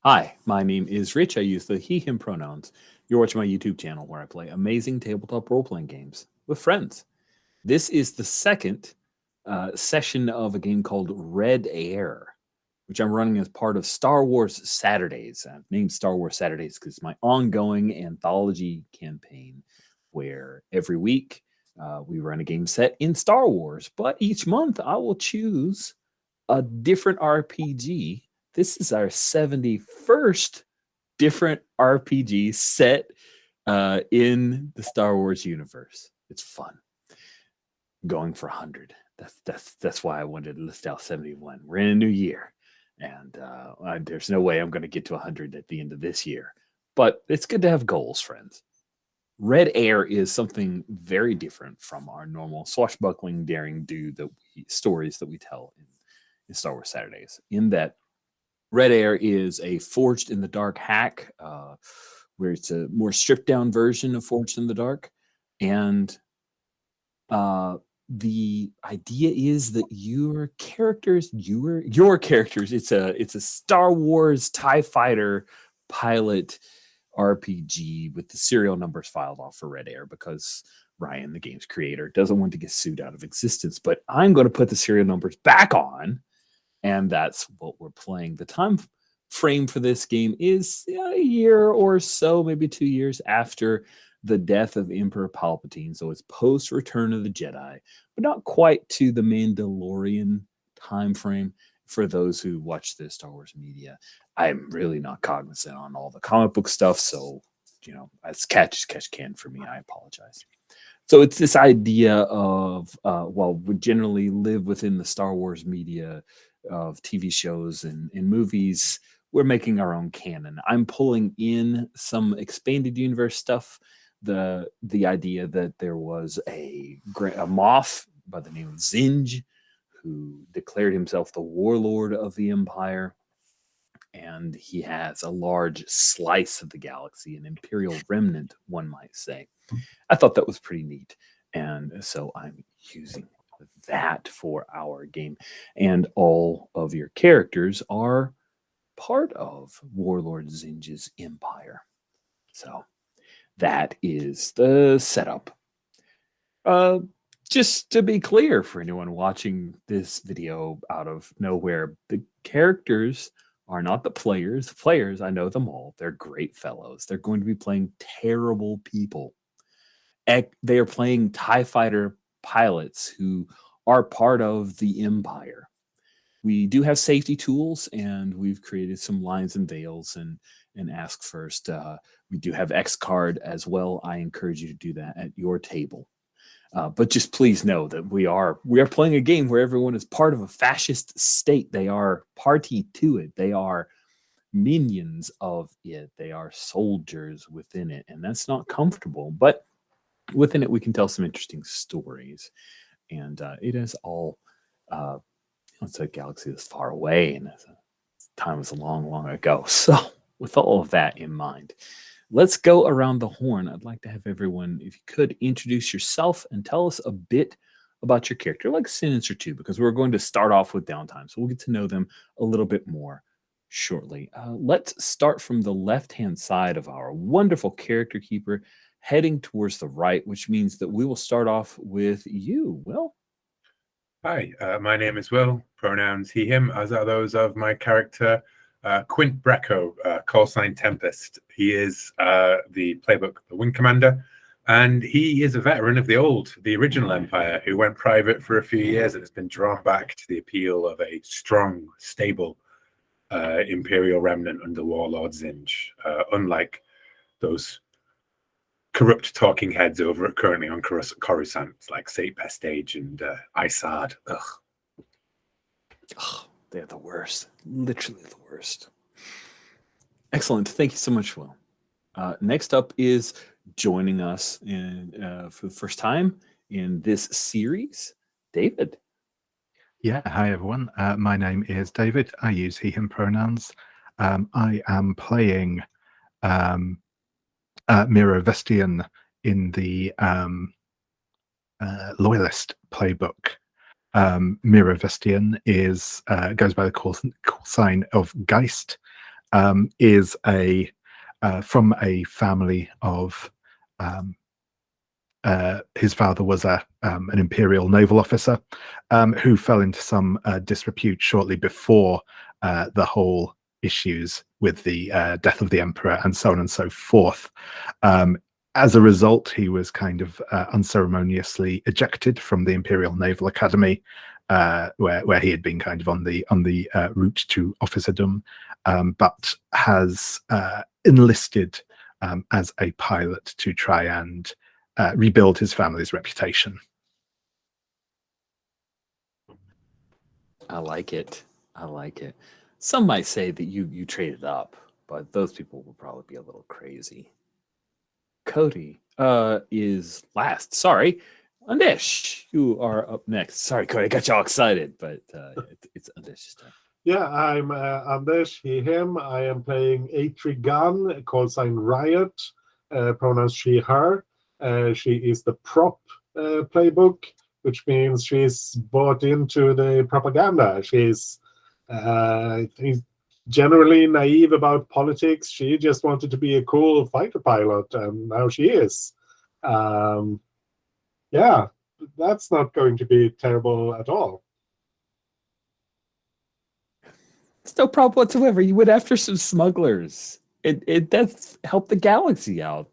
Hi, my name is Rich. I use the he, him pronouns. You're watching my YouTube channel where I play amazing tabletop role playing games with friends. This is the second session of a game called Red Air, which I'm running as part of Star Wars Saturdays. I've named Star Wars Saturdays because it's my ongoing anthology campaign where every week we run a game set in Star Wars, but each month I will choose a different RPG. This is our 71st different RPG set in the Star Wars universe. It's fun. Going for 100. That's why I wanted to list out 71. We're in a new year, and there's no way I'm going to get to 100 at the end of this year. But it's good to have goals, friends. Red Air is something very different from our normal swashbuckling, daring do stories that we tell in Star Wars Saturdays. In that, Red Air is a Forged in the Dark hack, where it's a more stripped down version of Forged in the Dark, and the idea is that your characters. It's a Star Wars TIE Fighter pilot RPG with the serial numbers filed off for Red Air because Ryan, the game's creator, doesn't want to get sued out of existence. But I'm going to put the serial numbers back on, and that's what we're playing. The time frame for this game is a year or so, maybe 2 years after the death of Emperor Palpatine. So it's post Return of the Jedi, but not quite to the Mandalorian time frame for those who watch the Star Wars media. I'm really not cognizant on all the comic book stuff, so as catch can for me. I apologize. So it's this idea of we generally live within the Star Wars media of TV shows and movies. We're making our own canon. I'm pulling in some expanded universe stuff. The idea that there was a Moff by the name of Zinj who declared himself the warlord of the Empire, and he has a large slice of the galaxy, an Imperial Remnant, one might say. I thought that was pretty neat, and so I'm using that for our game. And all of your characters are part of Warlord Zinj's empire. So that is the setup. Just to be clear for anyone watching this video out of nowhere, the characters are not the players. The players, I know them all. They're great fellows. They're going to be playing terrible people. They are playing TIE Fighter pilots who are part of the Empire. We do have safety tools, and we've created some lines and veils and ask first. We do have X card as well. I encourage you to do that at your table. But just please know that we are playing a game where everyone is part of a fascist state. They are party to it. They are minions of it. They are soldiers within it, and that's not comfortable. But within it, we can tell some interesting stories, and it is all. It's a galaxy that's far away, and time was long, long ago. So, with all of that in mind, let's go around the horn. I'd like to have everyone, if you could, introduce yourself and tell us a bit about your character, like a sentence or two, because we're going to start off with downtime. So we'll get to know them a little bit more shortly. Let's start from the left-hand side of our wonderful character keeper, heading towards the right, which means that we will start off with you, Will. Hi, my name is Will, pronouns he, him, as are those of my character, Quint Brecco, call sign Tempest. He is the playbook, the Wing Commander, and he is a veteran of the original Empire, who went private for a few years and has been drawn back to the appeal of a strong, stable Imperial Remnant under Warlord Zinj, unlike those corrupt talking heads over currently on Coruscant, like Sate Pestage and Isard. Oh, they're the worst. Literally the worst. Excellent. Thank you so much, Will. Next up is joining us for the first time in this series, David. Yeah, hi everyone. My name is David. I use he, him pronouns. I am playing Miro Vestian in the Loyalist playbook. Miro Vestian goes by the call sign of Geist, is from a family of his father was an Imperial naval officer who fell into some disrepute shortly before the whole issues with the death of the emperor and so on and so forth. As a result, he was kind of unceremoniously ejected from the Imperial Naval Academy, where he had been kind of on the route to officerdom, but has enlisted as a pilot to try and rebuild his family's reputation. I like it. I like it. Some might say that you traded up, but those people will probably be a little crazy. Cody is last. Sorry. Andish, you are up next. Sorry, Cody, I got you all excited, but it's Andish's turn. Yeah, I'm Anders, he, him. I am playing Atrigan, call sign Riot, pronouns she, her. She is the prop playbook, which means she's bought into the propaganda. She's generally naive about politics. She just wanted to be a cool fighter pilot, and now she is. Yeah, that's not going to be terrible at all. It's no problem whatsoever. You went after some smugglers. It does help the galaxy out.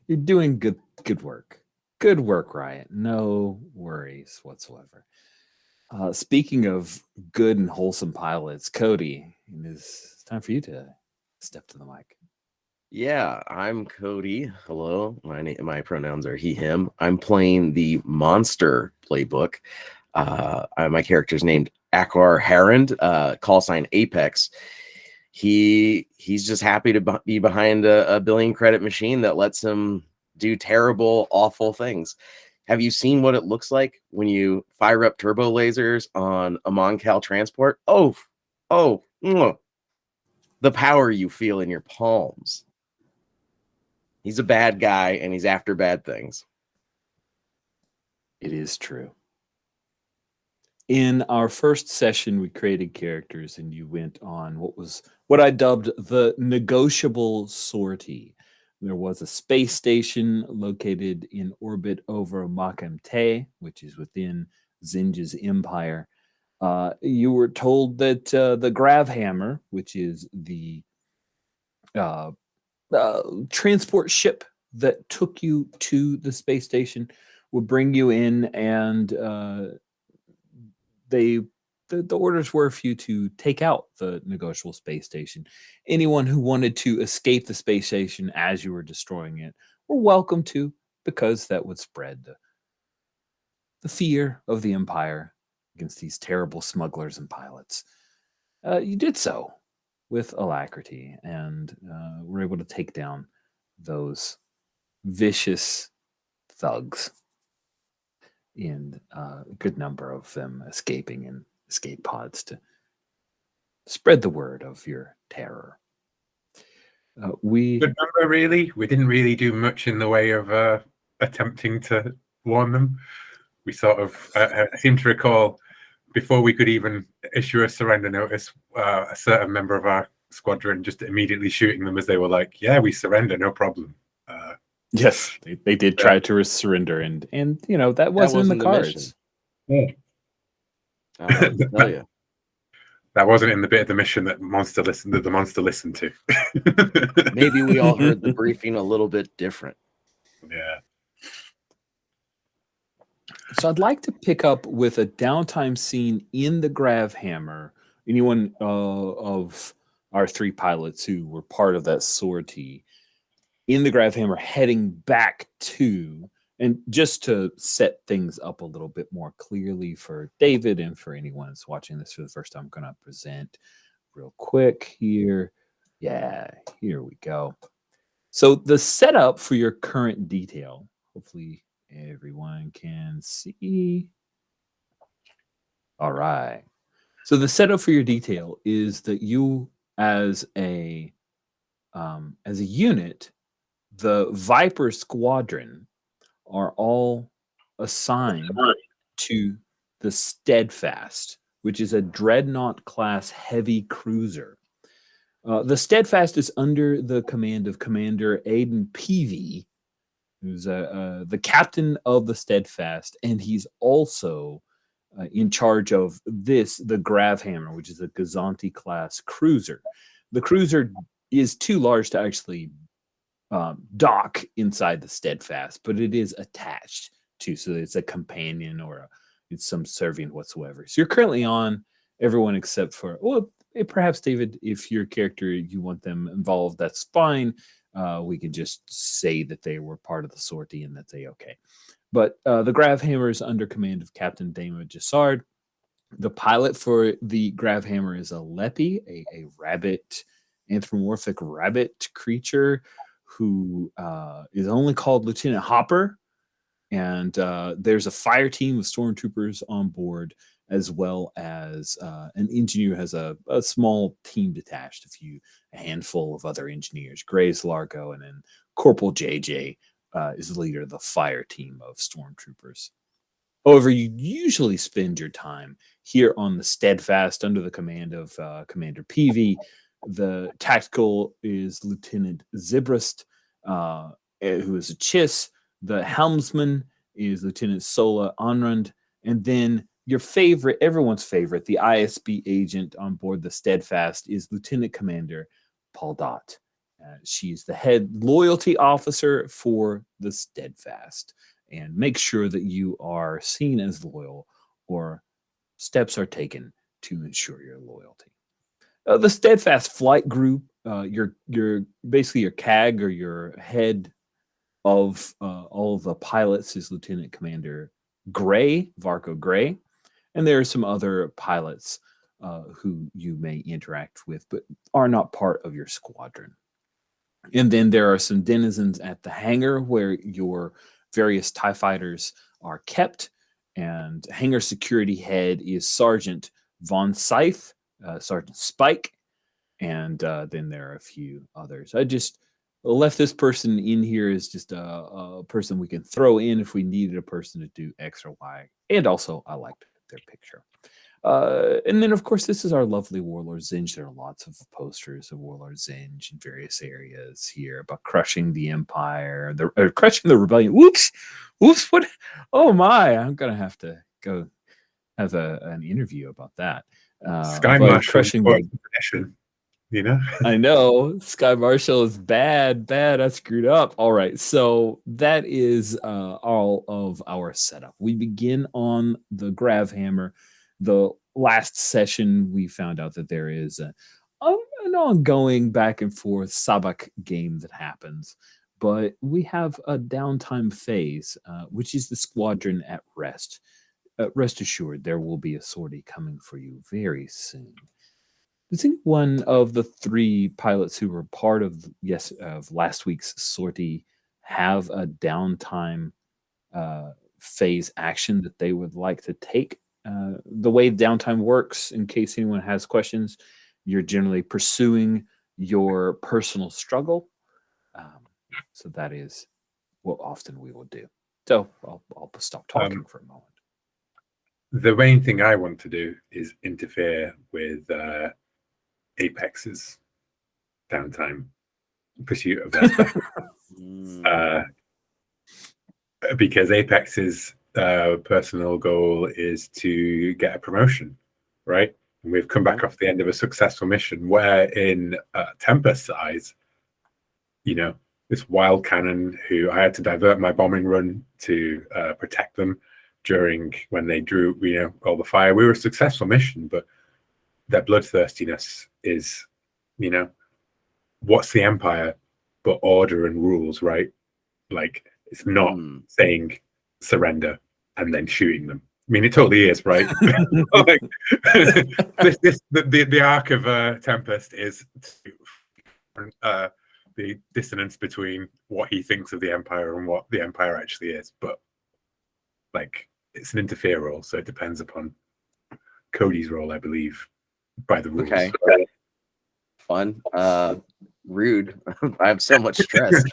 You're doing good work. Good work, Riot. No worries whatsoever. Speaking of good and wholesome pilots, Cody, it's time for you to step to the mic. Yeah, I'm Cody. Hello. My pronouns are he, him. I'm playing the monster playbook. My character's named Akbar Harand, call sign Apex. He's just happy to be behind a billion credit machine that lets him do terrible, awful things. Have you seen what it looks like when you fire up turbo lasers on a Moncal transport? Oh, the power you feel in your palms. He's a bad guy, and he's after bad things. It is true. In our first session, we created characters, and you went on what I dubbed the negotiable sortie. There was a space station located in orbit over Makemte, which is within Zinja's empire. You were told that the Gravhammer, which is the transport ship that took you to the space station, would bring you in, and the orders were for you to take out the negotiable space station. Anyone who wanted to escape the space station as you were destroying it were welcome to, because that would spread the fear of the Empire against these terrible smugglers and pilots. You did so with alacrity, and were able to take down those vicious thugs, and a good number of them escaping in escape pods to spread the word of your terror. Good number, really. We didn't really do much in the way of attempting to warn them. We sort of, I seem to recall, before we could even issue a surrender notice, a certain member of our squadron just immediately shooting them as they were like, "Yeah, we surrender, no problem." Yes, they did try to surrender, and that wasn't in the cards. Yeah. I'll tell you. That wasn't in the bit of the mission that the monster listened to. Maybe we all heard the briefing a little bit different. Yeah. So I'd like to pick up with a downtime scene in the Gravhammer. Anyone of our three pilots who were part of that sortie in the Gravhammer heading back to, and just to set things up a little bit more clearly for David and for anyone that's watching this for the first time, I'm going to present real quick here. Yeah, here we go. So the setup for your current detail, hopefully everyone can see. All right. So the setup for your detail is that you, as a unit, the Viper Squadron are all assigned to the Steadfast, which is a Dreadnought class heavy cruiser. The Steadfast is under the command of Commander Aiden Peavy, who's the captain of the Steadfast, and he's also in charge of the Gravhammer, which is a Gazanti class cruiser. The cruiser is too large to actually dock inside the Steadfast, but it is attached to, so it's a companion or it's some serving whatsoever. So you're currently on everyone except for, well, perhaps David, if your character, you want them involved, that's fine. We can just say that they were part of the sortie and that's okay. But the Gravhammer is under command of Captain Dama Jassard. The pilot for the Gravhammer is a Lepi, a rabbit, anthropomorphic rabbit creature who is only called Lieutenant Hopper. And there's a fire team of stormtroopers on board, as well as an engineer has a small team detached, a handful of other engineers. Grace Largo and then Corporal JJ is the leader of the fire team of stormtroopers. However, you usually spend your time here on the Steadfast under the command of Commander Peavy. The tactical is Lieutenant Zibrist, who is a Chiss. The helmsman is Lieutenant Sola Anrand. And then your favorite, everyone's favorite, the ISB agent on board the Steadfast is Lieutenant Commander Paul Dot. She's the head loyalty officer for the Steadfast, and make sure that you are seen as loyal or steps are taken to ensure your loyalty. The Steadfast flight group, you're basically your CAG or your head of all of the pilots is Lieutenant Commander Gray, Varco Gray, and there are some other pilots who you may interact with but are not part of your squadron. And then there are some denizens at the hangar where your various TIE fighters are kept, and hangar security head is Sergeant Von Scythe, Sergeant Spike, and then there are a few others. I just left this person in here as just a person we can throw in if we needed a person to do X or Y. And also, I liked their picture. And then, of course, this is our lovely Warlord Zinj. There are lots of posters of Warlord Zinj in various areas here about crushing the Empire, crushing the rebellion. Whoops! What? Oh my! I'm gonna have to go have an interview about that. Sky Marshal crushing the you know. I know Sky Marshal is bad. I screwed up. All right, so that is all of our setup. We begin on the Gravhammer. The last session, we found out that there is an ongoing back and forth sabak game that happens, but we have a downtime phase, which is the squadron at rest. Rest assured, there will be a sortie coming for you very soon. Does any one of the three pilots who were part of last week's sortie have a downtime phase action that they would like to take? The way downtime works, in case anyone has questions, you're generally pursuing your personal struggle. So that is what often we will do. So I'll stop talking for a moment. The main thing I want to do is interfere with Apex's downtime pursuit of their stuff. Because Apex's personal goal is to get a promotion, right? And we've come back off the end of a successful mission where in Tempest's eyes, this wild cannon who I had to divert my bombing run to protect them during when they drew, all the fire. We were a successful mission, but their bloodthirstiness is, what's the Empire but order and rules, right? Like, it's not saying surrender and then shooting them. I mean, it totally is, right? Like, the arc of Tempest is the dissonance between what he thinks of the Empire and what the Empire actually is. But, like, it's an interfere role, so it depends upon Cody's role, I believe, by the rules. Okay. Fun. Rude. I have so much stress.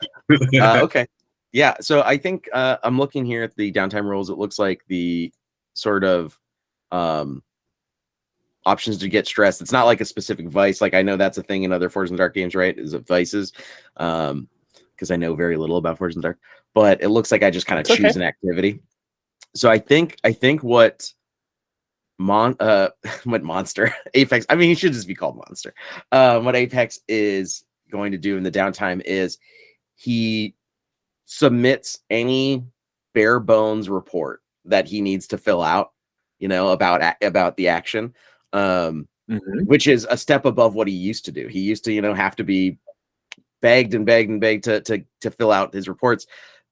Okay. Yeah, so I think I'm looking here at the downtime rules. It looks like the sort of options to get stressed. It's not like a specific vice. Like I know that's a thing in other Forged in the Dark games, right? Is it vices? Because I know very little about Forged in the Dark, but it looks like I just kind of choose an activity. So I think what what monster Apex, I mean, he should just be called Monster. What Apex is going to do in the downtime is he submits any bare bones report that he needs to fill out, you know, about the action, which is a step above what he used to do. He used to, you know, have to be begged to fill out his reports,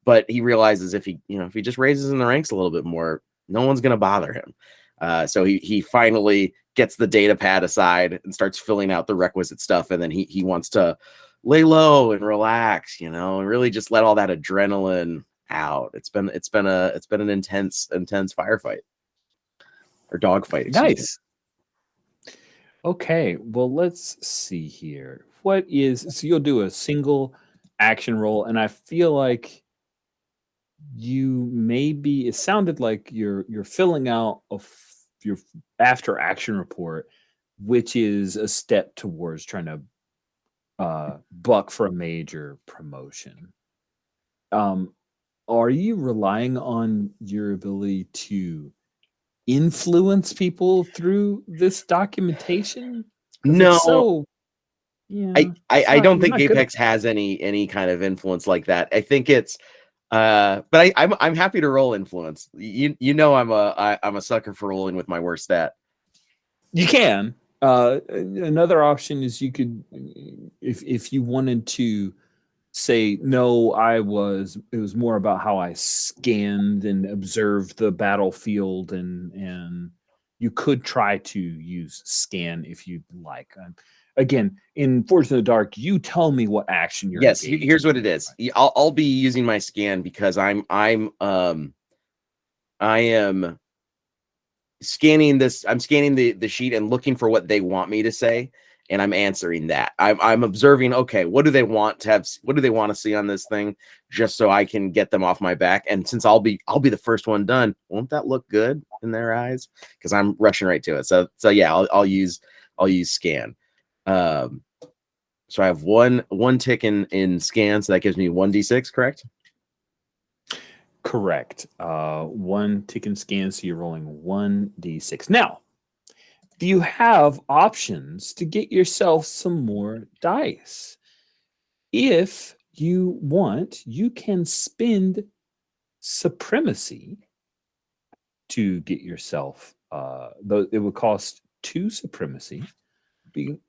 but he realizes if he just raises in the ranks a little bit more, no one's going to bother him. So he finally gets the data pad aside and starts filling out the requisite stuff, and then he wants to lay low and relax, you know, and really just let all that adrenaline out. It's been an intense firefight or dogfight. Nice. Okay, well, let's see here. So you'll do a single action roll, and I feel like it sounded like you're filling out your after action report, which is a step towards trying to buck for a major promotion. Are you relying on your ability to influence people through this documentation? No. So yeah, I don't think Apex has any kind of influence like that. I think it's but I'm happy to roll influence. You know I'm a sucker for rolling with my worst stat. You can. Another option is you could, if you wanted to say no, it was more about how I scanned and observed the battlefield, and you could try to use scan if you'd like. Again, in Forged in the Dark, you tell me what action you're. Yes, here's what it is. I'll be using my scan because I am scanning this. I'm scanning the sheet and looking for what they want me to say, and I'm answering that. I'm observing. Okay, what do they want to have? What do they want to see on this thing? Just so I can get them off my back. And since I'll be the first one done, won't that look good in their eyes? Because I'm rushing right to it. So yeah, I'll use scan. So I have one tick in scan, so that gives me 1d6, correct? Correct. One tick in scan, so you're rolling 1d6. Now, you have options to get yourself some more dice. If you want, you can spend supremacy to get yourself. It would cost 2 supremacy.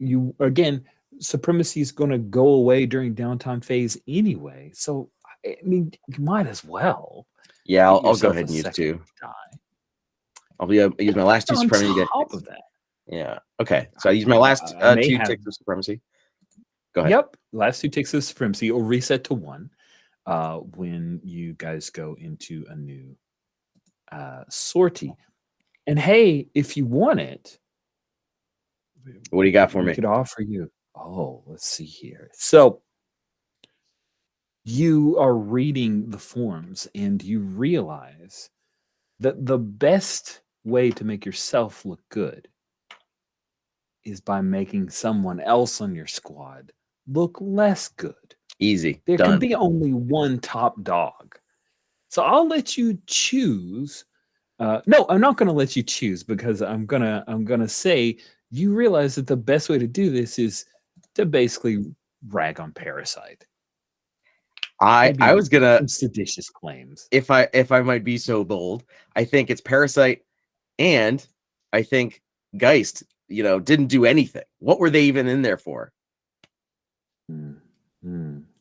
You again, supremacy is going to go away during downtime phase anyway. So I mean, you might as well. Yeah, I'll go ahead and use 2. I'll use my last 2 supremacy. On top of that. Yeah. Okay. So I use my last 2 ticks of supremacy. Go ahead. Yep. Last 2 ticks of supremacy will reset to 1 when you guys go into a new sortie. And hey, if you want it, what do you got for me? We could offer you. Oh, let's see here. So you are reading the forms and you realize that the best way to make yourself look good is by making someone else on your squad look less good. Easy. There Done. can be only one top dog. So I'll let you choose. No, I'm not going to let you choose because I'm gonna say you realize that the best way to do this is to basically rag on Parasite. I was gonna some seditious claims. If I might be so bold, I think it's Parasite, and I think Geist, didn't do anything. What were they even in there for?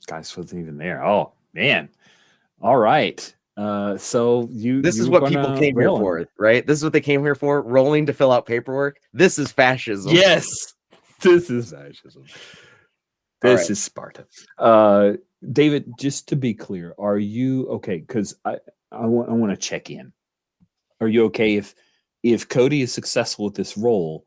Geist wasn't even there. Oh man. All right. So this is what people came here for, right? This is what they came here for, rolling to fill out paperwork. This is fascism. Yes. This is fascism. This is Sparta. David, just to be clear, are you okay? Because I want to check in. Are you okay if Cody is successful with this role,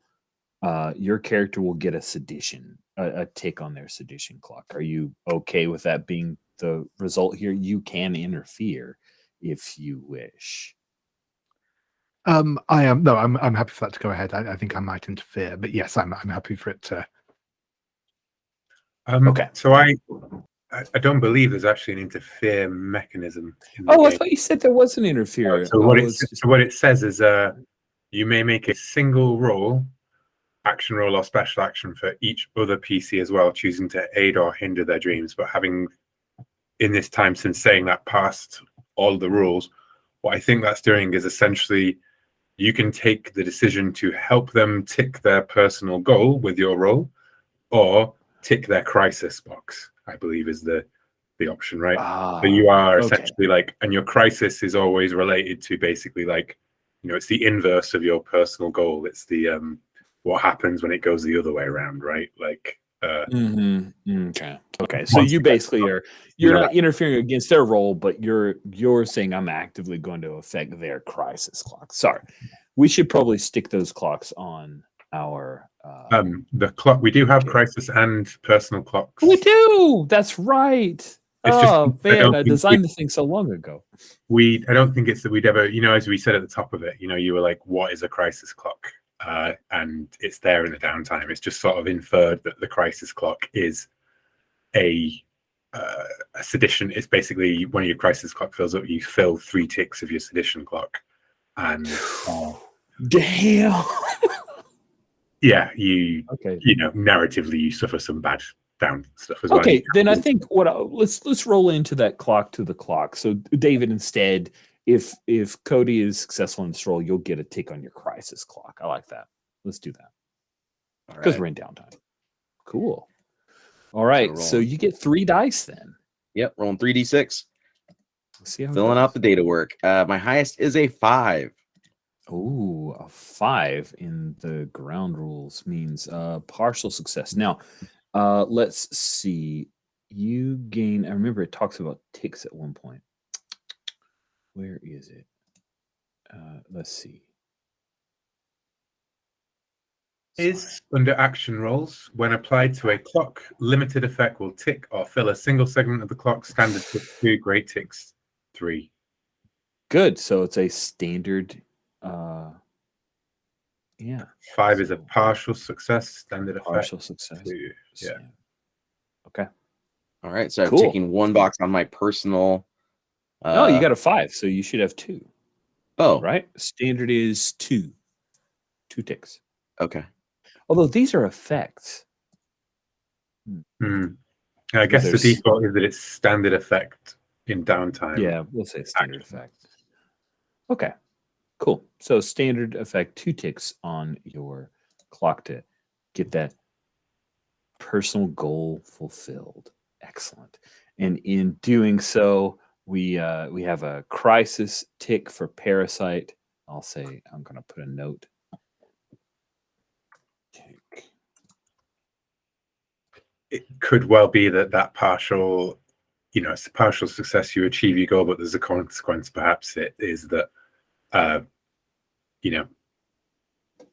your character will get a sedition, a tick on their sedition clock. Are you okay with that being the result here? You can interfere if you wish. I am no, I'm happy for that to go ahead. I think I might interfere, but yes, I'm happy for it to. Okay. So I don't believe there's actually an interfere mechanism in the Oh, I game. thought you said there was an interfere. So what it says is you may make a single roll, action roll or special action for each other PC as well, choosing to aid or hinder their dreams. But having in this time since saying that past all the rules, what I think that's doing is essentially you can take the decision to help them tick their personal goal with your roll, or tick their crisis box, I believe is the option, right? So you are essentially like, and your crisis is always related to basically like, it's the inverse of your personal goal. It's the what happens when it goes the other way around, right? Like okay. So you basically you're not interfering against their role, but you're saying I'm actively going to affect their crisis clock. Sorry. We should probably stick those clocks on our the clock. We do have crisis and personal clocks. We do. That's right. I designed this thing so long ago. I don't think it's that we'd ever, as we said at the top of it, you were like, what is a crisis clock? And it's there in the downtime. It's just sort of inferred that the crisis clock is a sedition. It's basically when your crisis clock fills up, you fill 3 ticks of your sedition clock. And damn. Yeah, narratively you suffer some bad down stuff as well. Okay, then I think let's roll into that clock to the clock. So David, instead, if Cody is successful in this roll, you'll get a tick on your crisis clock. I like that. Let's do that. Because we're in downtime. Cool. All right, so you get 3 dice then. Yep, rolling 3d6. See how filling out the data work. My highest is a 5. Oh, a 5 in the ground rules means partial success. Now, let's see. You gain. I remember it talks about ticks at one point. Where is it? Let's see. Is under action rolls, when applied to a clock, limited effect will tick or fill a single segment of the clock. Standard tick 2, great ticks 3. Good. So it's a standard. 5 is a partial success. Standard effect. Partial success. 2. Yeah. Okay. All right. So I'm taking 1 box on my personal. No, you got a 5, so you should have 2. Oh, right. Standard is 2. 2 ticks. Okay. Although these are effects. I guess the default is that it's standard effect in downtime. Yeah, we'll say standard effect. Okay, cool. So standard effect 2 ticks on your clock to get that personal goal fulfilled. Excellent. And in doing so, we have a crisis tick for Parasite. I'll say I'm going to put a note. It could well be that partial, it's a partial success. You achieve your goal, but there's a consequence. Perhaps it is that,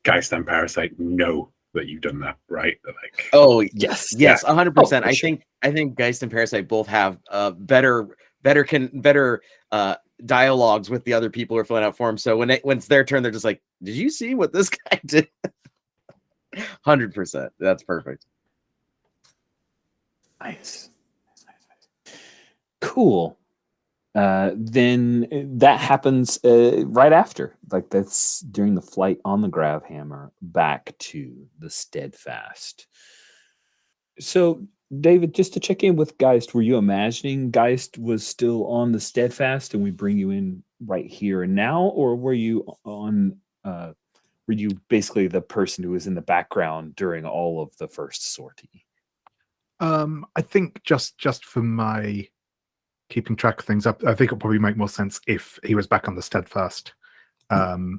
Geist and Parasite know that you've done that, right? Like, yes, 100%. I think Geist and Parasite both have better dialogues with the other people who are filling out forms. So when it's their turn, they're just like, "Did you see what this guy did?" 100%. That's perfect. Nice. Cool. Then that happens right after. Like that's during the flight on the Gravhammer back to the Steadfast. So, David, just to check in with Geist, were you imagining Geist was still on the Steadfast and we bring you in right here and now? Or were you on... were you basically the person who was in the background during all of the first sortie? I think just for my keeping track of things up, I think it'll probably make more sense if he was back on the Steadfast. Why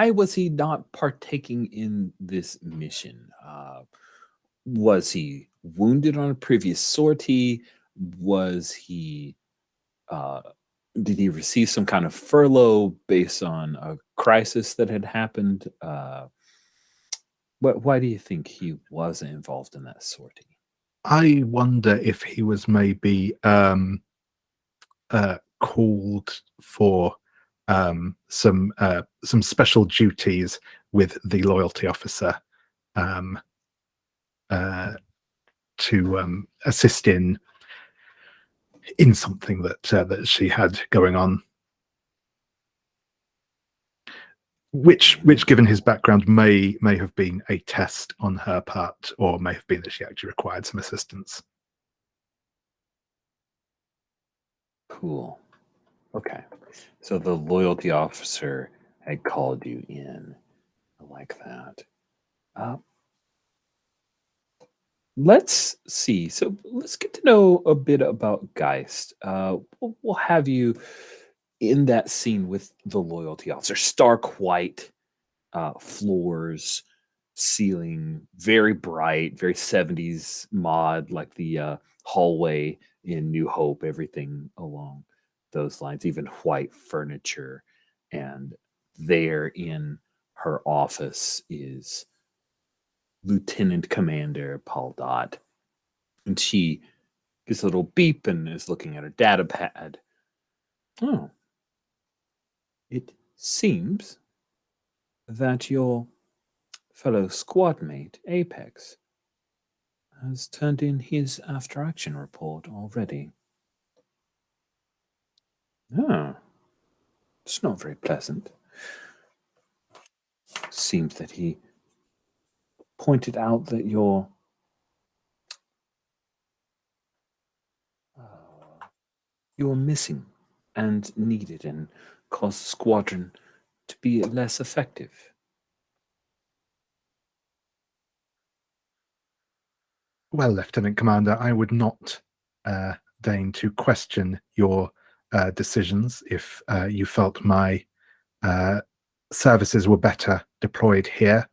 was he not partaking in this mission? Was he wounded on a previous sortie? Was he did he receive some kind of furlough based on a crisis that had happened? Why do you think he wasn't involved in that sortie? I wonder if he was maybe called for some special duties with the loyalty officer to assist in something that she had going on. Which, given his background, may have been a test on her part, or may have been that she actually required some assistance. Cool. Okay. So the loyalty officer had called you in. I like that. Let's see. So let's get to know a bit about Geist. We'll have you in that scene with the loyalty officer. Stark white floors, ceiling, very bright, very 70s mod, like the hallway in New Hope, everything along those lines, even white furniture. And there in her office is Lieutenant Commander Paul Dot. And she gets a little beep and is looking at her data pad. Oh, it seems that your fellow squad mate, Apex, has turned in his after action report already. Oh, it's not very pleasant. Seems that he pointed out that you're missing and needed, and caused the squadron to be less effective. Well, Lieutenant Commander, I would not deign to question your decisions if you felt my services were better deployed here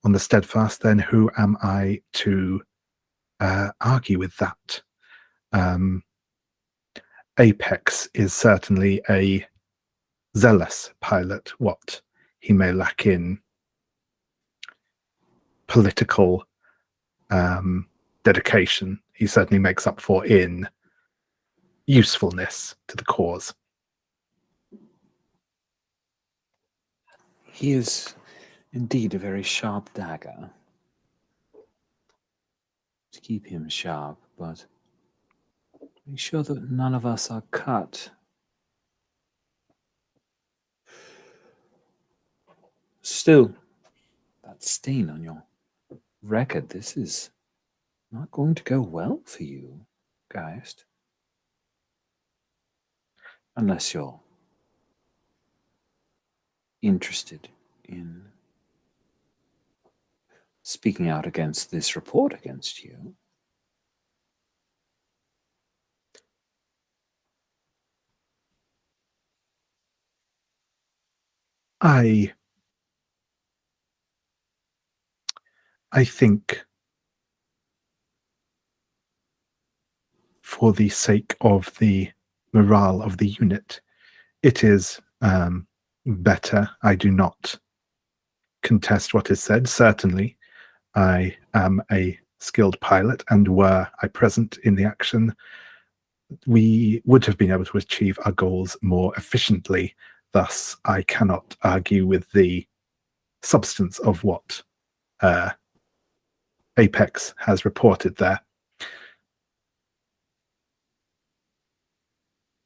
on the Steadfast. Then who am I to argue with that? Apex is certainly a zealous pilot. What he may lack in political dedication, he certainly makes up for in usefulness to the cause. He is indeed a very sharp dagger. To keep him sharp, but make sure that none of us are cut. Still, that stain on your record, this is not going to go well for you, Geist. Unless you're interested in speaking out against this report against you. I think for the sake of the morale of the unit, it is better. I do not contest what is said. Certainly, I am a skilled pilot, and were I present in the action, we would have been able to achieve our goals more efficiently. Thus, I cannot argue with the substance of what Apex has reported there.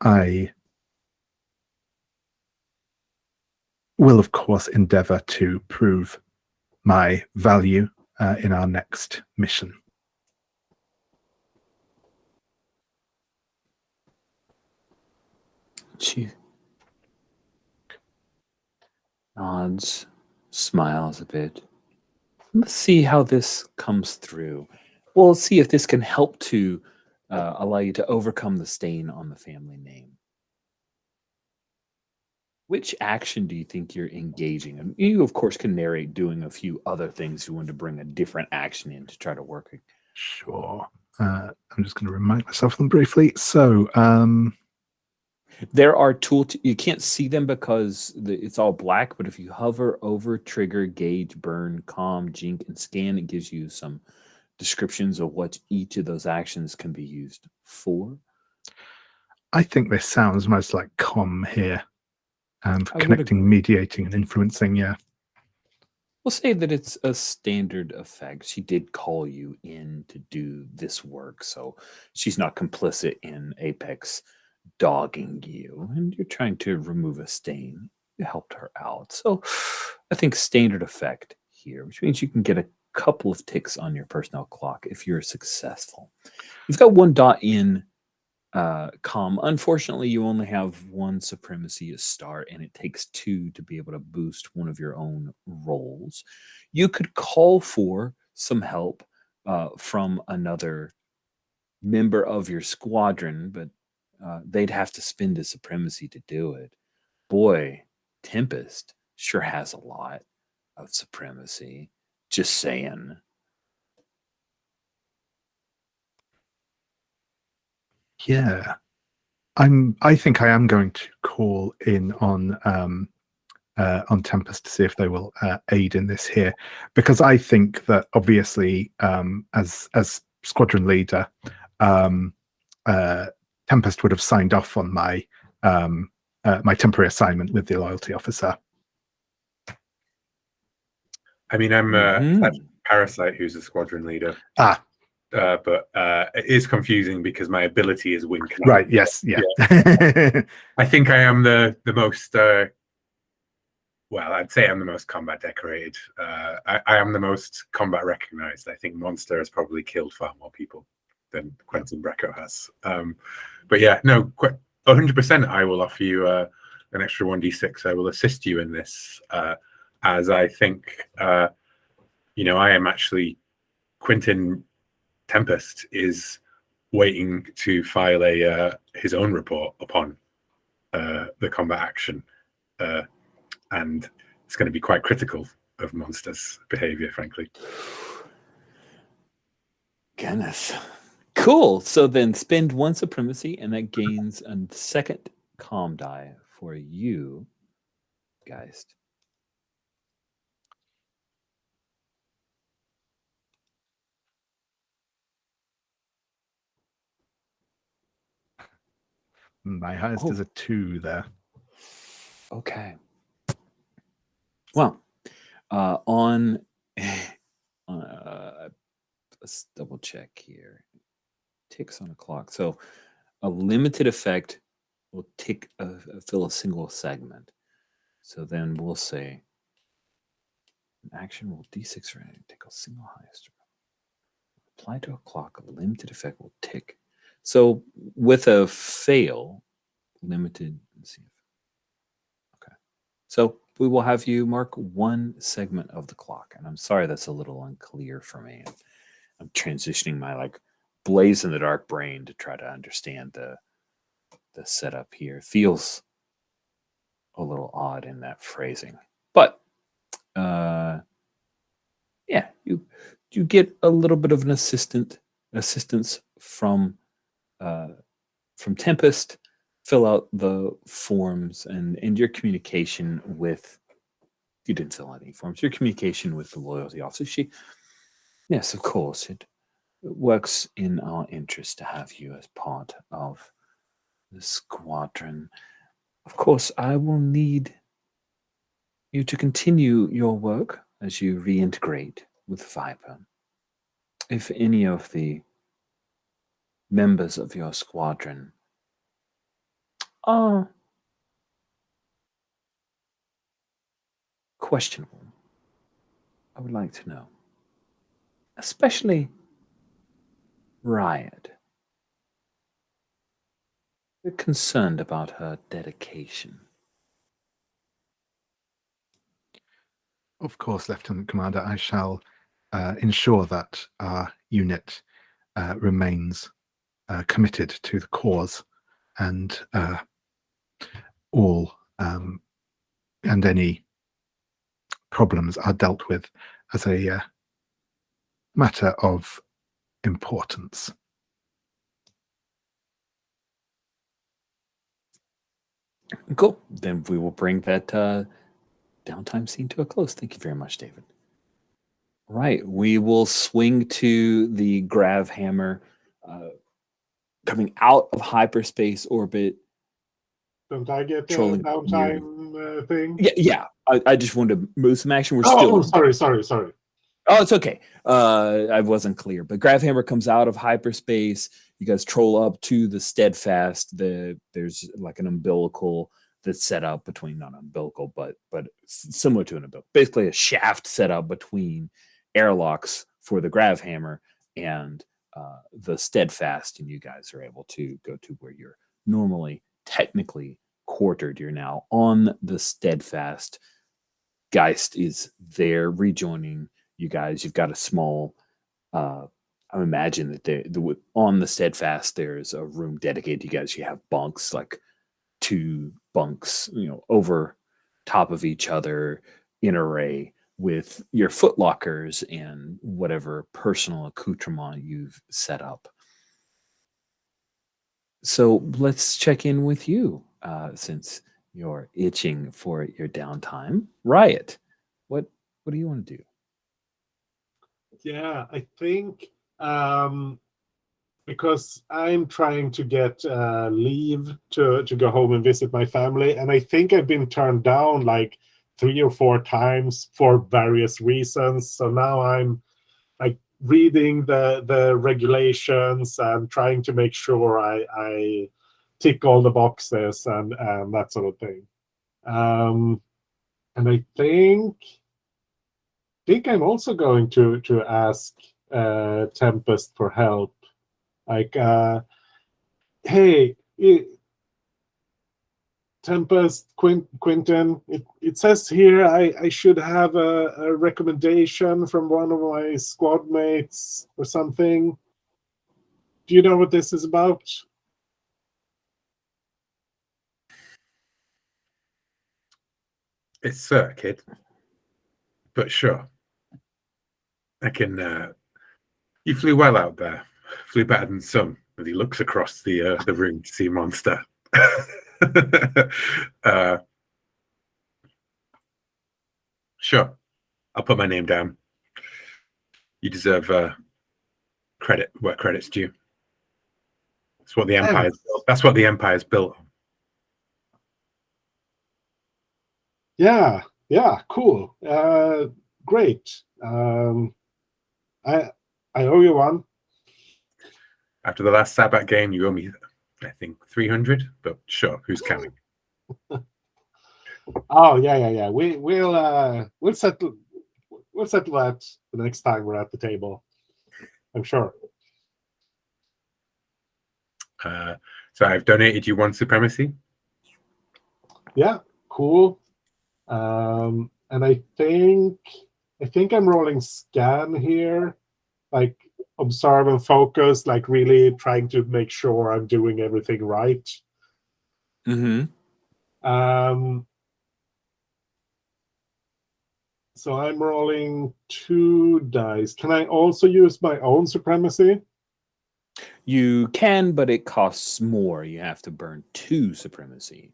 I will, of course, endeavor to prove my value in our next mission. She nods, smiles a bit. Let's see how this comes through. We'll see if this can help to allow you to overcome the stain on the family name. Which action do you think you're engaging in? You, of course, can narrate doing a few other things if you want to bring a different action in to try to work it. Sure. I'm just going to remind myself of them briefly. So, there are tools. You can't see them because it's all black, but if you hover over trigger, gauge, burn, calm, jink, and scan, it gives you some descriptions of what each of those actions can be used for? I think this sounds most like com here. I would Connecting, agree. mediating, and influencing. Yeah. We'll say that it's a standard effect. She did call you in to do this work, so she's not complicit in Apex dogging you, and you're trying to remove a stain. You helped her out. So I think standard effect here, which means you can get a couple of ticks on your personnel clock if you're successful. You've got one dot in com. Unfortunately, you only have one supremacy to start, and it takes two to be able to boost one of your own roles. You could call for some help from another member of your squadron, but they'd have to spend a supremacy to do it. Boy, Tempest sure has a lot of supremacy. Just saying. Yeah. I think I am going to call in on Tempest to see if they will aid in this here, because I think that obviously as squadron leader, Tempest would have signed off on my my temporary assignment with the loyalty officer. I mean, I'm Mhm. actually Parasite, who's a squadron leader. Ah, But it is confusing because my ability is wing command. right. Yes. Yeah. I think I am the most. Well, I'd say I'm the most combat decorated. I am the most combat recognized. I think Monster has probably killed far more people than Quentin Brecco has. But yeah, no, 100%. I will offer you an extra 1d6. I will assist you in this, as I think, I am actually Quentin Tempest is waiting to file his own report upon the combat action, and it's going to be quite critical of Monster's behavior, frankly. Goodness. Cool. So then spend one supremacy, and that gains a second calm die for you, Geist. My highest is a 2 there. Okay. Well, let's double check here. Ticks on a clock. So a limited effect will fill a single segment. So then we'll say an action will d6 for any tick a single highest. Apply to a clock, a limited effect will tick. So with a fail, limited. Let's see. Okay. So we will have you mark one segment of the clock. And I'm sorry that's a little unclear for me. I'm transitioning my like blaze in the dark brain to try to understand the setup here. It feels a little odd in that phrasing. But yeah, you get a little bit of an assistance from Tempest. Fill out the forms and your communication with. You didn't fill out any forms. Your communication with the loyalty officer. Yes, of course, it works in our interest to have you as part of the squadron. Of course, I will need you to continue your work as you reintegrate with Viper. If any of the members of your squadron are questionable, I would like to know. Especially Riot. We're concerned about her dedication. Of course, Lieutenant Commander, I shall ensure that our unit remains committed to the cause, and all and any problems are dealt with as a matter of importance. Cool. Then we will bring that downtime scene to a close. Thank you very much, David. Right. We will swing to the grav hammer coming out of hyperspace orbit. Don't I get a Trolling downtime thing? Yeah. I just wanted to move some action. We're Oh, still. sorry. Oh, it's okay. I wasn't clear, but grav hammer comes out of hyperspace. You guys troll up to the steadfast. There's like an umbilical that's set up between, not umbilical, but similar to an umbilical, basically a shaft set up between airlocks for the grav hammer and the steadfast, and you guys are able to go to where you're normally technically quartered. You're now on the steadfast. Geist is there rejoining you guys. You've got a small I imagine that on the steadfast there's a room dedicated to you guys. You have bunks, like 2 bunks, over top of each other in array with your footlockers and whatever personal accoutrement you've set up. So let's check in with you, since you're itching for your downtime. Riot, what do you want to do? Yeah, I think because I'm trying to get leave to go home and visit my family, and I think I've been turned down like 3 or 4 times for various reasons. So now I'm like reading the regulations and trying to make sure I tick all the boxes and that sort of thing. And I think I'm also going to ask Tempest for help. Like, hey, Tempest, Quentin, it says here I should have a recommendation from one of my squad mates or something. Do you know what this is about? It's Sir, kid. But sure. I can. You flew well out there. Flew better than some. And he looks across the room to see Monster. Sure. I'll put my name down. You deserve credit where credit's due. That's what the Empire's built. That's what the Empire's built on. Yeah, cool. Great. I owe you one. After the last Sabbath game, you owe me, I think, 300. But sure, who's counting? Oh yeah. We'll settle that the next time we're at the table. I'm sure. So I've donated you 1 supremacy. Yeah, cool. And I think I'm rolling scan here, like observe and focus, like really trying to make sure I'm doing everything right. So I'm rolling 2 dice. Can I also use my own supremacy? You can, but it costs more. You have to burn 2 supremacy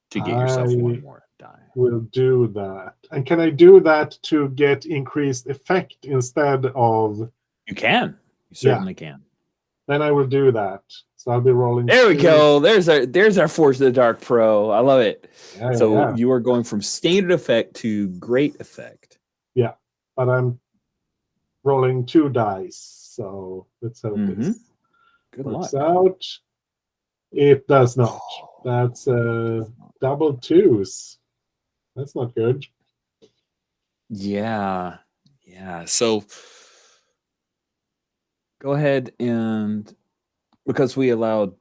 to get yourself 1 more die. Will do that. And can I do that to get increased effect instead of... You can. You certainly can. Then I will do that. So I'll be rolling. There we go. There's our Force of the Dark Pro. I love it. Yeah. You are going from standard effect to great effect. Yeah, but I'm rolling 2 dice. So let's hope this works out. It does not. That's double 2s. That's not good. Yeah. So go ahead, and because we allowed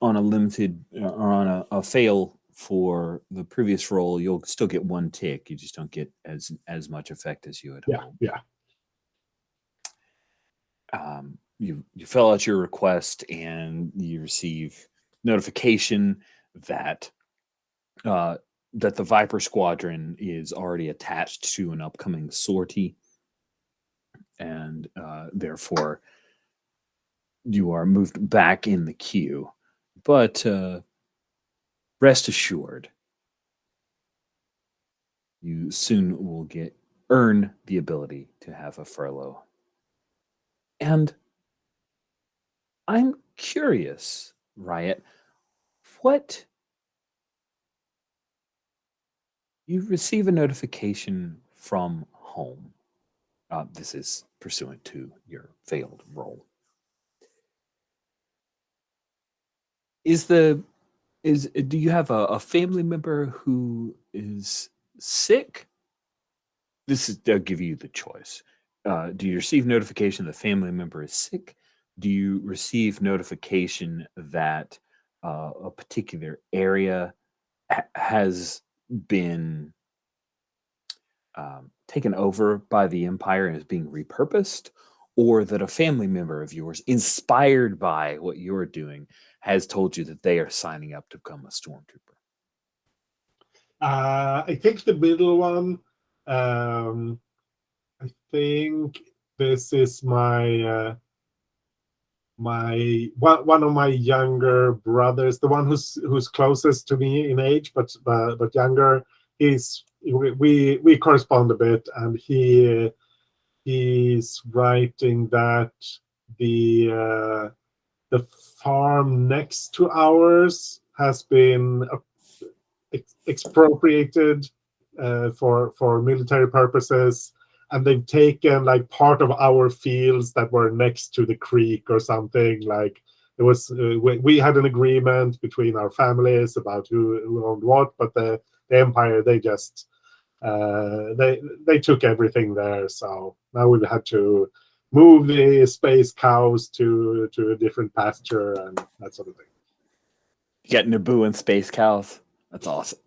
on a limited or on a fail for the previous roll, you'll still get 1 tick. You just don't get as much effect as you had hoped. Yeah. You fill out your request and you receive notification that the Viper Squadron is already attached to an upcoming sortie, and therefore you are moved back in the queue. But rest assured, you soon will get earn the ability to have a furlough. And I'm curious, Riot, what you receive a notification from home. This is pursuant to your failed roll. Do you have a family member who is sick? They'll give you the choice. Do you receive notification the family member is sick? Do you receive notification that a particular area has been taken over by the Empire and is being repurposed, or that a family member of yours, inspired by what you're doing, has told you that they are signing up to become a stormtrooper? I think the middle one. I think this is my one of my younger brothers, the one who's closest to me in age, but younger. We correspond a bit, and he's writing that the farm next to ours has been expropriated for military purposes, and they've taken like part of our fields that were next to the creek or something. Like it was, we had an agreement between our families about who owned what, but the Empire, they just they took everything there. So now we've had to move the space cows to a different pasture and that sort of thing. You got Naboo and space cows. That's awesome.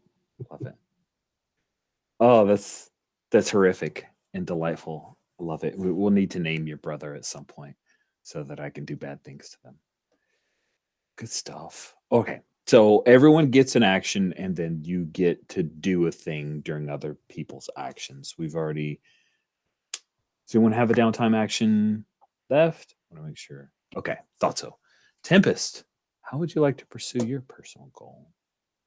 Love it. Oh, that's horrific and delightful. I love it. We'll need to name your brother at some point so that I can do bad things to them. Good stuff. Okay. So everyone gets an action, and then you get to do a thing during other people's actions. Does anyone have a downtime action left? I want to make sure. Okay. Thought so. Tempest, how would you like to pursue your personal goal?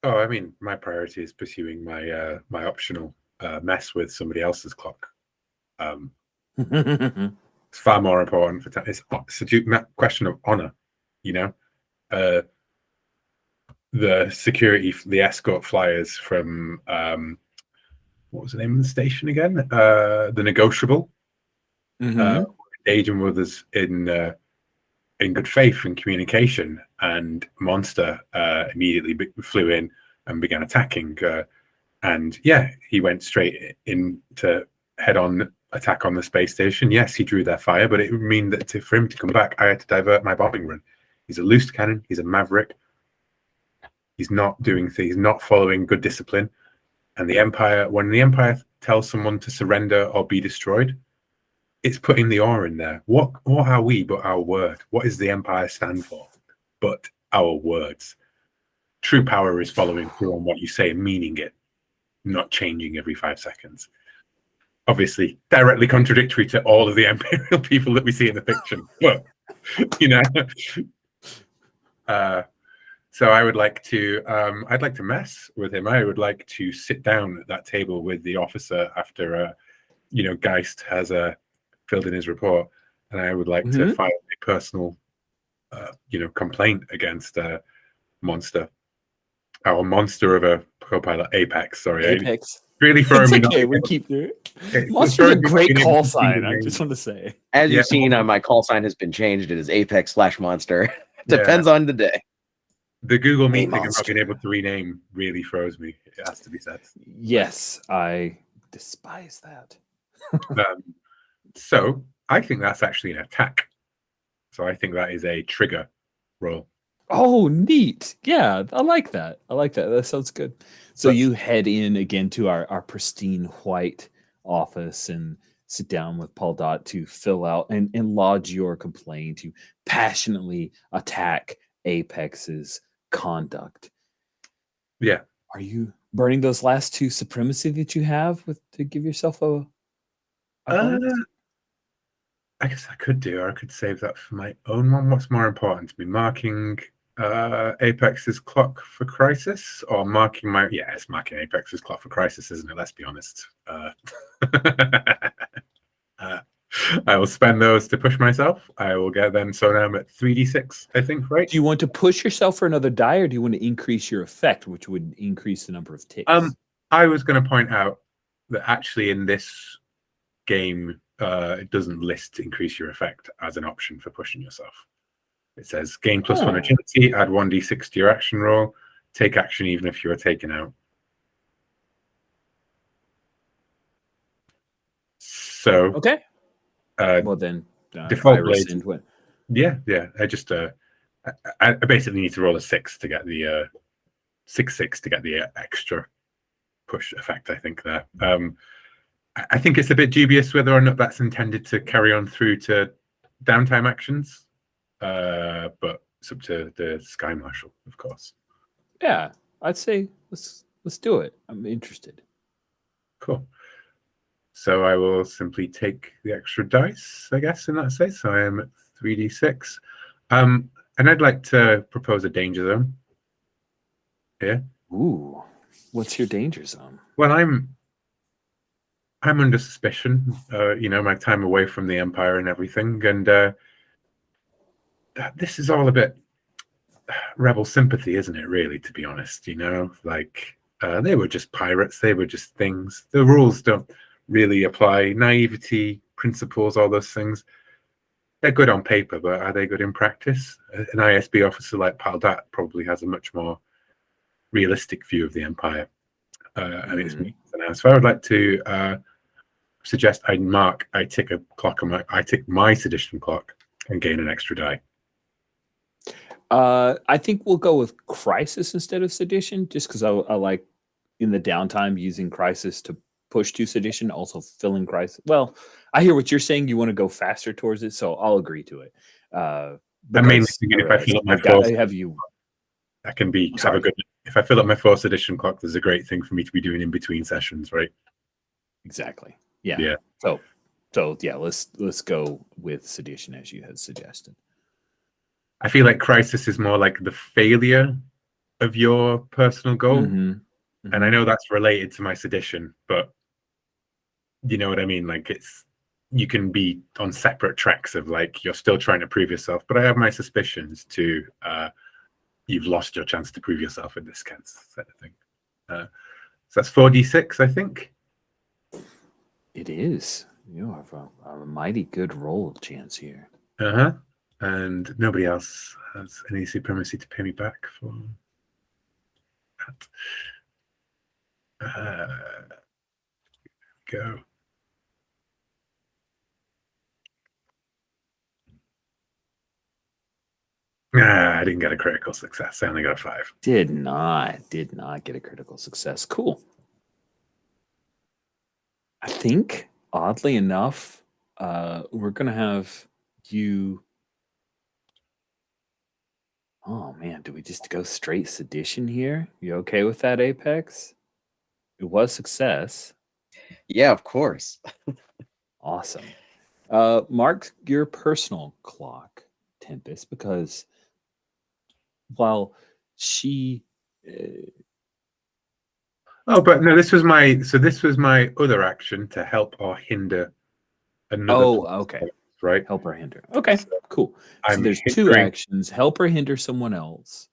Oh, I mean, my priority is pursuing my my optional mess with somebody else's clock. It's far more important for time. It's a question of honor, you know. The security, the escort flyers from what was the name of the station again? The Negotiable. Engaging with us in good faith and communication, and Monster immediately flew in and began attacking. And yeah, he went straight in to head-on attack on the space station. Yes, he drew their fire, but it would mean that for him to come back, I had to divert my bombing run. He's a loose cannon. He's a maverick. He's not doing things. He's not following good discipline. And the Empire, when the Empire tells someone to surrender or be destroyed, it's putting the awe in there. What are we but our word? What does the Empire stand for but our words? True power is following through on what you say and meaning it, not changing every 5 seconds. Obviously, directly contradictory to all of the Imperial people that we see in the fiction. But, you know. So I would like to, I'd like to mess with him. I would like to sit down at that table with the officer after, Geist has filled in his report, and I would like to file a personal, complaint against Monster, our monster of a co-pilot, Apex. Sorry, Apex. Really throwing me. Okay, we keep through it. Monster's a great call sign. I just want to say. As you've seen, my call sign has been changed. It is Apex/Monster. Depends on the day. The Google Meet thing of not being able to rename really throws me. It has to be said. Yes, I despise that. So I think that's actually an attack. So I think that is a trigger roll. Oh, neat. Yeah, I like that. That sounds good. So you head in again to our pristine white office and sit down with Paul Dot to fill out and lodge your complaint, to passionately attack Apex's conduct. Yeah. Are you burning those last two supremacy that you have to give yourself a I guess I could do, or I could save that for my own one. What's more important to me, marking Apex's clock for crisis, or marking my it's marking Apex's clock for crisis, isn't it? Let's be honest. I will spend those to push myself. I will get them. So now I'm at 3d6, I think, right? Do you want to push yourself for another die, or do you want to increase your effect, which would increase the number of ticks? I was going to point out that actually in this game, it doesn't list increase your effect as an option for pushing yourself. It says gain +1 agility, add 1d6 to your action roll, take action even if you are taken out. So okay. Well then, default I rescind blade. Yeah. I just I basically need to roll a 6 to get the 6/6 to get the extra push effect. I think there. I think it's a bit dubious whether or not that's intended to carry on through to downtime actions, but it's up to the Sky Marshal, of course. Yeah, I'd say let's do it. I'm interested. Cool. So I will simply take the extra dice, I guess, in that case. So I am at 3d6. And I'd like to propose a danger zone here. Ooh, what's your danger zone? Well, I'm under suspicion. My time away from the Empire and everything, and this is all a bit rebel sympathy, isn't it? Really, to be honest, like they were just pirates. They were just things. The rules don't really apply. Naivety, principles, all those things. They're good on paper, but are they good in practice? An ISB officer like Paldat probably has a much more realistic view of the Empire and its means. So I would like to suggest I tick a clock on I tick my sedition clock and gain an extra die. I think we'll go with crisis instead of sedition, just because I like in the downtime using crisis to push to sedition, also filling crisis. Well, I hear what you're saying. You want to go faster towards it, so I'll agree to it. I'm mainly thinking if I fill up my force, I can have a good. If I fill up my 4th edition clock, there's a great thing for me to be doing in between sessions, right? Exactly. Yeah. So yeah, let's go with sedition as you had suggested. I feel like crisis is more like the failure of your personal goal. And I know that's related to my sedition, but you know what I mean? Like you can be on separate tracks of like, you're still trying to prove yourself, but I have my suspicions to, you've lost your chance to prove yourself in this case, sort of thing. So that's 4d6, I think. It is. You have a mighty good roll chance here. And nobody else has any supremacy to pay me back for that. Go. I didn't get a critical success. I only got a 5. Did not get a critical success. Cool. I think, oddly enough, we're gonna have you. Oh man, do we just go straight sedition here? You okay with that, Apex? It was success. Yeah, of course. Awesome. Mark your personal clock, Tempest, because while she but no, this was my other action to help or hinder another. Okay. Right? Help or hinder. Okay, cool. So there's 2 actions: help or hinder someone else,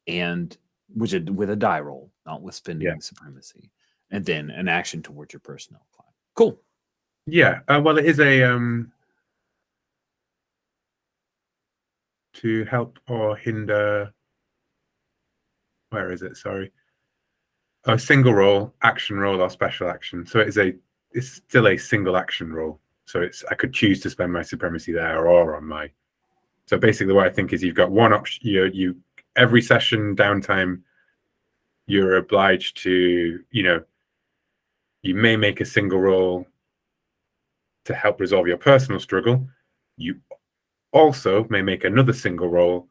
and with a die roll, not with spending supremacy, and then an action towards your personal clock. Cool. Yeah. Well, it is a to help or hinder. Where is it? Sorry. A single roll, action roll, or special action. So it's still a single action roll. So I could choose to spend my supremacy there or on my. So basically, what I think is you've got one option. You every session downtime, you're obliged to you may make a single roll to help resolve your personal struggle. You also may make another single roll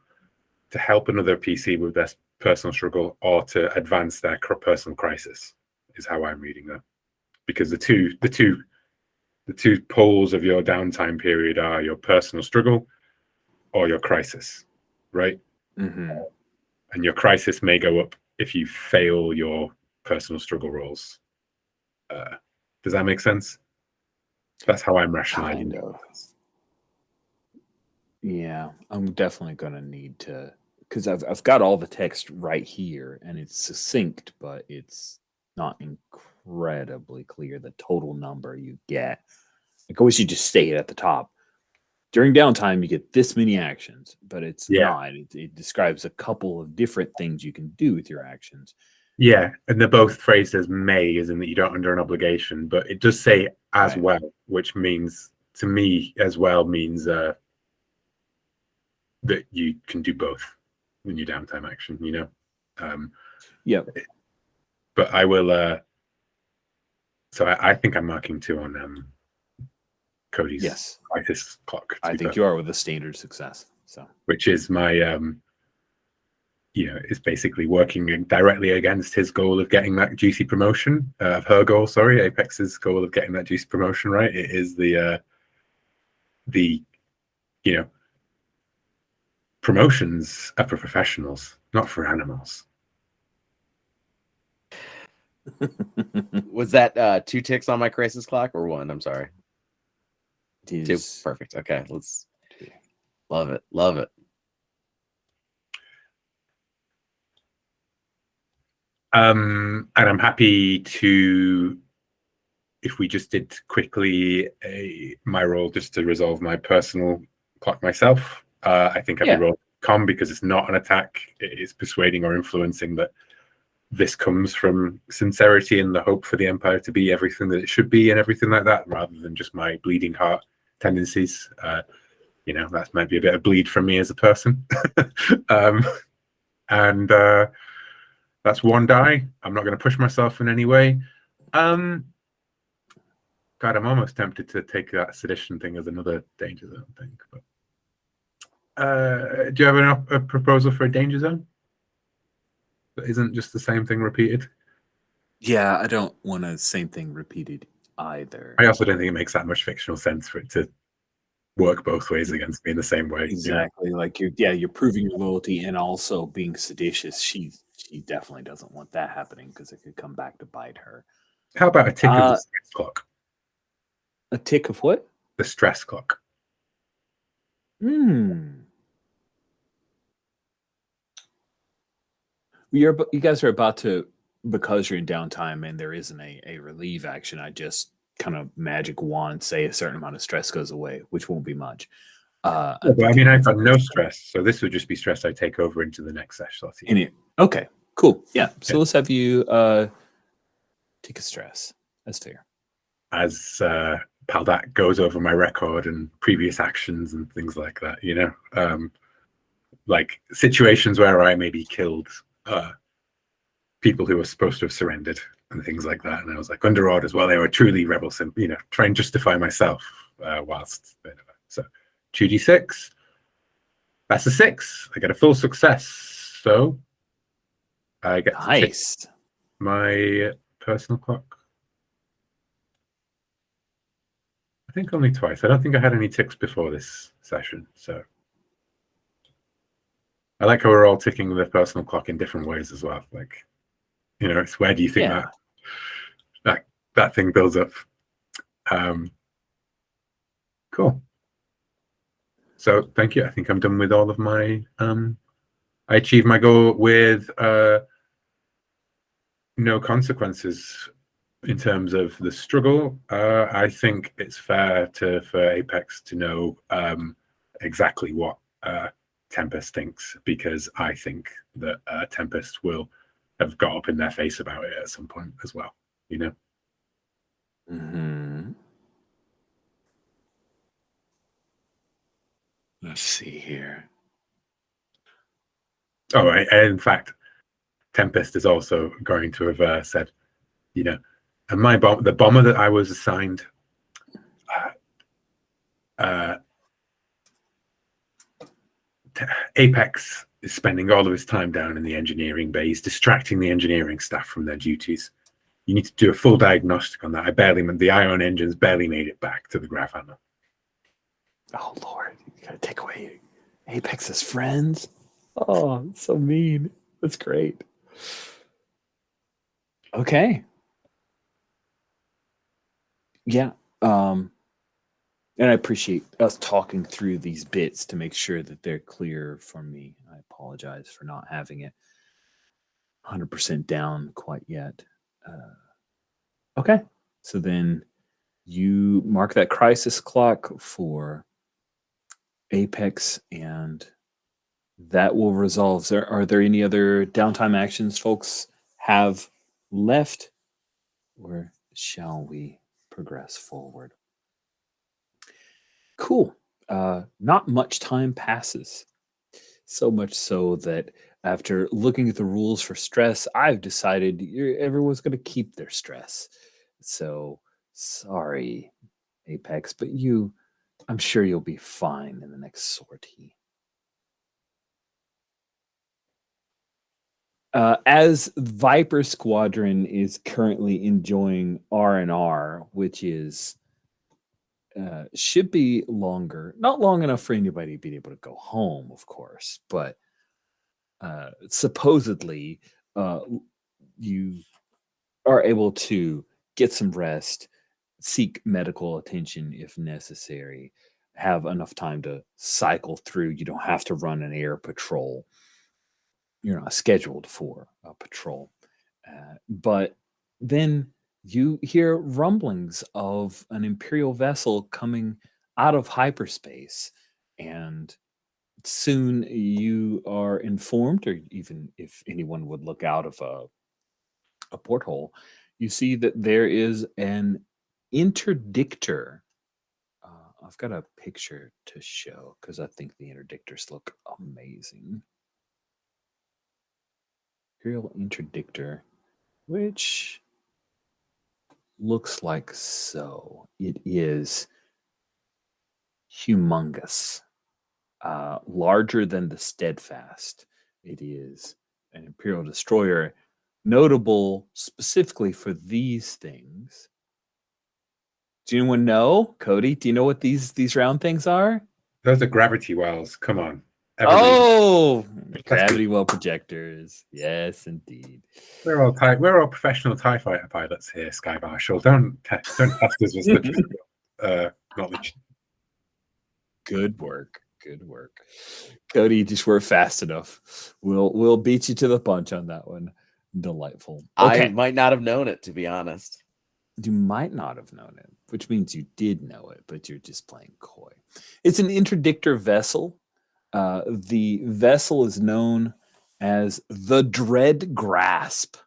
to help another PC with their personal struggle or to advance their personal crisis. Is how I'm reading that, because the two poles of your downtime period are your personal struggle or your crisis, right? Mhm. And your crisis may go up if you fail your personal struggle rolls. Does that make sense? That's how I'm rationalizing. Kind of. Yeah, I'm definitely gonna need to, because I've got all the text right here and it's succinct, but it's not incredibly clear the total number you get. Like, I wish you just stay at the top. During downtime, you get this many actions, but it's Yeah. not. It describes a couple of different things you can do with your actions. Yeah, and they're both phrased as may, as in that you don't under an obligation, but it does say as Right. well, which means to me as well means that you can do both in your downtime action, you know. Yep. But I will. So I think I'm marking 2 on Cody's Yes. crisis clock. I think you are with a standard success. So, which is my it's basically working directly against his goal of getting that juicy promotion, of her goal, sorry, Apex's goal of getting that juicy promotion, right? It is the promotions are for professionals, not for animals. Was that 2 ticks on my crisis clock or 1? I'm sorry. it 2. is Perfect. Okay, let's. 2. Love it. Love it. And I'm happy to, if we just did quickly my roll just to resolve my personal clock myself. I think I'd be rolling con because it's not an attack. It is persuading or influencing that this comes from sincerity and the hope for the Empire to be everything that it should be and everything like that, rather than just my bleeding heart tendencies. That might be a bit of bleed from me as a person. And that's 1 die. I'm not going to push myself in any way. God, I'm almost tempted to take that sedition thing as another danger zone thing. But do you have a proposal for a danger zone that isn't just the same thing repeated? Yeah, I don't want the same thing repeated either. I also don't think it makes that much fictional sense for it to work both ways against me in the same way. Exactly. Like you're proving your loyalty and also being seditious. She definitely doesn't want that happening because it could come back to bite her. How about a tick of the stress clock? A tick of what? The stress clock. You guys are about to, because you're in downtime and there isn't a relieve action, I just kind of magic wand say a certain amount of stress goes away, which won't be much. I mean, I've got no stress, so this would just be stress I take over into the next session. Okay, cool. Yeah. So let's have you take a stress. That's fair. As Paldat goes over my record and previous actions and things like that, like situations where I maybe killed people who were supposed to have surrendered and things like that. And I was like, under orders, well, they were truly rebels, and try and justify myself whilst. So 2d6. That's a 6. I get a full success. So I get to tick my personal clock. I think only twice. I don't think I had any ticks before this session. So I like how we're all ticking the personal clock in different ways as well. Like, it's where do you think that thing builds up? Cool. So thank you. I think I'm done with all of my. I achieved my goal with no consequences in terms of the struggle. I think it's fair for Apex to know exactly what Tempest thinks, because I think that Tempest will have got up in their face about it at some point as well. Let's see here. Oh, right. And in fact, Tempest is also going to have said, and the bomber that I was assigned, Apex is spending all of his time down in the engineering bay. He's distracting the engineering staff from their duties. You need to do a full diagnostic on that. The ion engines barely made it back to the Gravana. Oh Lord, you gotta take away Apex's friends. Oh, so mean. That's great. Okay. Yeah. And I appreciate us talking through these bits to make sure that they're clear for me. I apologize for not having it 100% down quite yet. Okay. So then you mark that crisis clock for Apex, and that will resolve. Are there any other downtime actions folks have left, or shall we progress forward? Cool. Not much time passes. So much so that after looking at the rules for stress, I've decided everyone's going to keep their stress. So sorry, Apex, but I'm sure you'll be fine in the next sortie. As Viper Squadron is currently enjoying R&R, which is should be longer, not long enough for anybody to be able to go home, of course, but supposedly you are able to get some rest, seek medical attention if necessary, have enough time to cycle through. You don't have to run an air patrol. You're not scheduled for a patrol. But then you hear rumblings of an Imperial vessel coming out of hyperspace, and soon you are informed, or even if anyone would look out of a porthole, you see that there is an interdictor. I've got a picture to show because I think the interdictors look amazing. Imperial interdictor, which looks like so. It is humongous, larger than the Steadfast. It is an Imperial destroyer, notable specifically for these things. Do anyone know, Cody? Do you know what these round things are? Those are gravity wells. Come on. Everybody. Oh, gravity well projectors. Yes, indeed. We're all professional TIE fighter pilots here, Sky Marshal. Don't test us with such knowledge. Good work. Good work. Cody, you just were fast enough. We'll beat you to the punch on that one. Delightful. Okay. I might not have known it, to be honest. You might not have known it, which means you did know it, but you're just playing coy. It's an interdictor vessel. The vessel is known as the Dread Grasp,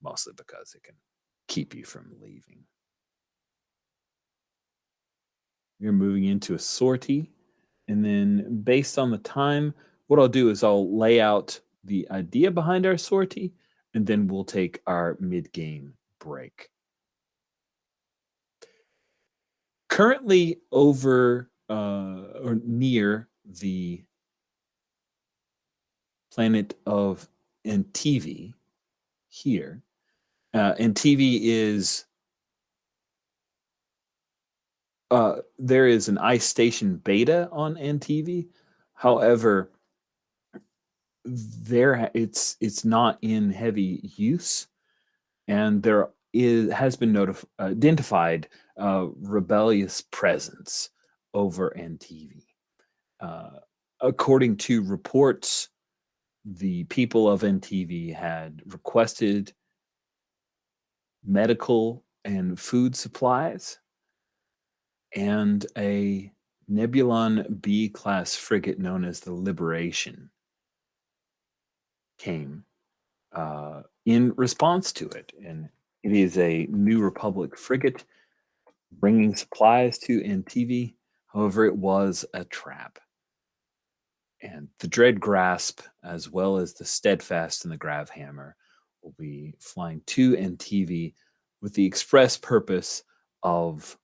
mostly because it can keep you from leaving. You're moving into a sortie, and then based on the time, what I'll do is I'll lay out the idea behind our sortie, and then we'll take our mid-game break. Currently over or near the planet of NTV here. NTV is there is an ice station beta on NTV. However, it's not in heavy use, and there has been identified rebellious presence over NTV. According to reports, the people of NTV had requested medical and food supplies, and a Nebulon B-class frigate known as the Liberation came in response to it. And it is a New Republic frigate bringing supplies to NTV. However, it was a trap. And the Dread Grasp, as well as the Steadfast and the Gravhammer, will be flying to NTV with the express purpose of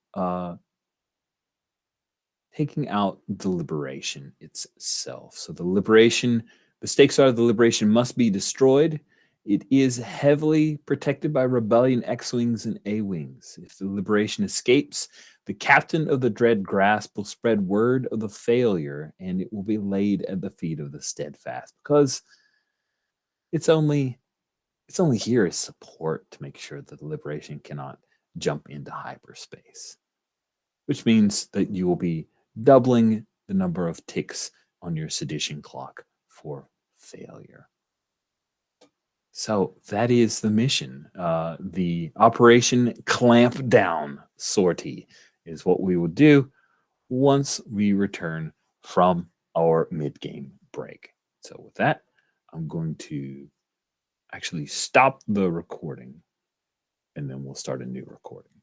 taking out the Liberation itself. So the stakes are the Liberation must be destroyed, It is heavily protected by Rebellion X-Wings and A-Wings. If the Liberation escapes, the captain of the Dread Grasp will spread word of the failure, and it will be laid at the feet of the Steadfast, because it's only here as support to make sure that the Liberation cannot jump into hyperspace, which means that you will be doubling the number of ticks on your sedition clock for failure. So that is the mission. The Operation Clamp Down sortie is what we will do once we return from our mid-game break. So with that, I'm going to actually stop the recording, and then we'll start a new recording.